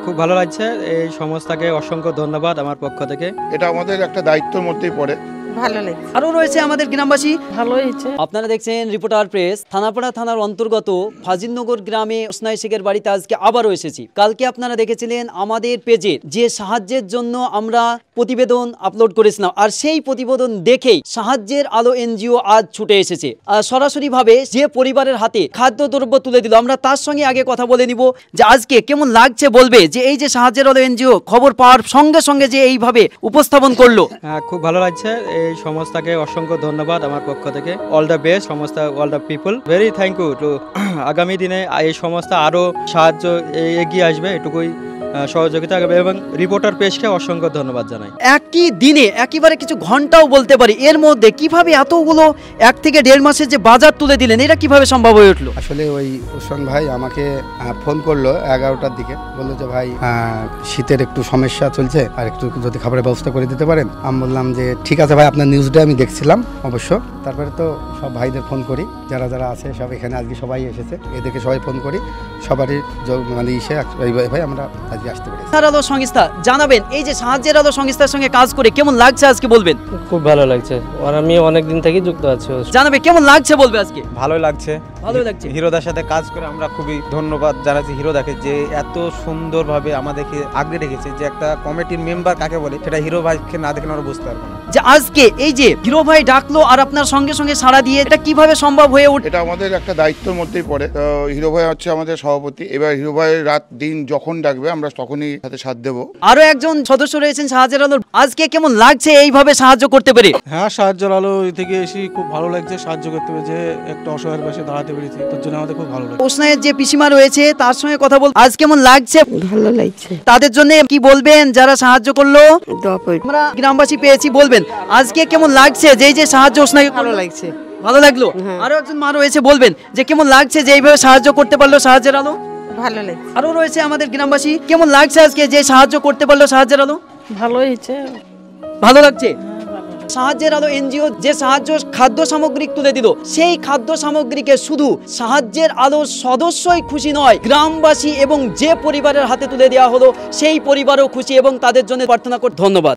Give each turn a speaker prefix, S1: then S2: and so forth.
S1: খুব ভালো লাগছে। এই সংস্থাকে অসংখ্য ধন্যবাদ আমার পক্ষ থেকে।
S2: এটা আমাদের একটা দায়িত্বের মধ্যেই পড়ে।
S3: ভালো লাগছে।
S4: আরও রয়েছে আমাদের গ্রামবাসী।
S3: ভালোই হয়েছে।
S4: আপনারা দেখছেন রিপোর্টার প্রেস। থানাপাড়া থানার অন্তর্গত ফাজিলনগর গ্রামে হোসনাই শেখের বাড়িতে আজকে আবারও এসেছি। কালকে আপনারা দেখেছিলেন আমাদের পেজের যে সাহায্যের জন্য আমরা প্রতিবেদন আপলোড করেছিলাম, আর সেই প্রতিবেদন দেখেই সাহায্যের আলো এনজিও আজ ছুটে এসেছে। সরাসরি ভাবে যে পরিবারের হাতে খাদ্যদ্রব্য তুলে দিল, আমরা তার সঙ্গে আগে কথা বলে নিব যে আজকে কেমন লাগছে বলবে যে এই যে সাহায্যের আলো এনজিও খবর পাওয়ার সঙ্গে সঙ্গে যে এইভাবে উপস্থাপন করলো।
S1: খুব ভালো লাগছে। এই সংস্থাকে অসংখ্য ধন্যবাদ আমার পক্ষ থেকে। অল দ্য বেস্ট সংস্থা, all the people, very thank you too. আগামী দিনে এই সংস্থা আরও সাহায্য এগিয়ে আসবে, এটুকুই সহযোগিতা এবং রিপোর্টার পেজকে অসংখ্য ধন্যবাদ জানাই।
S4: একই দিনে একেবারে কিছু ঘন্টাও বলতে পারি, এর মধ্যে কিভাবে এতগুলো 1 থেকে 1.5 মাসের যে বাজার তুলে দিলেন, এটা কিভাবে সম্ভব হয়ে উঠলো?
S5: আসলে ওই হোসেন ভাই আমাকে ফোন করলো 11টার দিকে, বললো যে ভাই শীতের একটু সমস্যা চলছে, আর একটু যদি খাবারের ব্যবস্থা করে দিতে পারেন। আমি বললাম যে ঠিক আছে ভাই, আপনার নিউজটা আমি দেখছিলাম অবশ্য। তারপরে তো সব ভাইদের ফোন করি, যারা যারা আছে সব এখানে আজকে সবাই এসেছে, এদেরকে সবাই ফোন করি, সবারই মানে ভাই আমরা আজকে আসতে পেরেছি।
S4: আলো সংস্থা জানাবেন, এই যে সাহায্যের আলো সংস্থার সঙ্গে কাজ করে কেমন লাগছে আজকে বলবেন?
S6: খুব ভালো লাগছে, আর আমি অনেকদিন থেকে যুক্ত আছি।
S4: জানাবে কেমন লাগছে বলবে আজকে?
S7: ভালোই লাগছে,
S4: ভালোই লাগছে।
S7: হিরোদার সাথে কাজ করে আমরা খুবই ধন্যবাদ জানাচ্ছি হিরোদাকে, যে এত সুন্দরভাবে আমাদেরকে আগলে রেখেছে। যে একটা কমিটির মেম্বার কাকে বলে সেটা হিরো ভাইকে না দেখলে আমরা বুঝতে পারবো না।
S4: যে আজকে এই যে হিরো ভাই ডাকলো আর আপনার সঙ্গে সঙ্গে সাড়া দিয়ে, এটা কিভাবে সম্ভব হয়ে উঠে?
S2: এটা আমাদের একটা দায়িত্বের মধ্যেই পড়ে। তো হিরো ভাই হচ্ছে আমাদের সভাপতি। এবার হিরো ভাই রাত দিন যখন ডাকবে আমরা তখনই সাথে সাথ দেবো।
S4: আরো একজন সদস্য রয়েছেন সাহায্যের আলোর। আজকে কেমন লাগছে এইভাবে সাহায্য করতে পেরে?
S8: হ্যাঁ, সাহায্যের আলো থেকে এসে খুব ভালো লাগছে, সাহায্য করতে পেরে, যে একটা অসহায়ের পাশে দাঁড়াতে পেরেছি, তার জন্য আমাদের খুব ভালো লাগছে।
S4: হোসনাইয়ের যে পিসিমা রয়েছে তার সঙ্গে কথা বল, আজ কেমন লাগছে?
S3: ভালো লাগছে।
S4: তাদের জন্য কি বলবেন যারা সাহায্য করলো?
S3: দোয়া
S4: আমরা গ্রামবাসী পেয়েছি, বলবেন আজকে কেমন লাগছে যে এই যে সাহায্য হোসনাইকে
S3: ভালো লাগছে।
S4: ভালো লাগলো। আরো একজন মা রয়েছে, বলবেন যে কেমন লাগছে যে এইভাবে সাহায্য করতে পারলো সাহায্যের আলো?
S3: ভালো লাগছে।
S4: আরো রয়েছে আমাদের গ্রামবাসী, কেমন লাগছে আজকে যে সাহায্য করতে পারলো সাহায্যের আলো?
S3: ভালোই হয়েছে।
S4: ভালো লাগছে। সাহায্যের আলো এনজিও যে সাহায্য খাদ্য সামগ্রী তুলে দিল, সেই খাদ্য সামগ্রীকে শুধু সাহায্যের আলোর সদস্যই খুশি নয়, গ্রামবাসী এবং যে পরিবারের হাতে তুলে দেওয়া হলো সেই পরিবারও খুশি, এবং তাদের জন্য প্রার্থনা করতে ধন্যবাদ।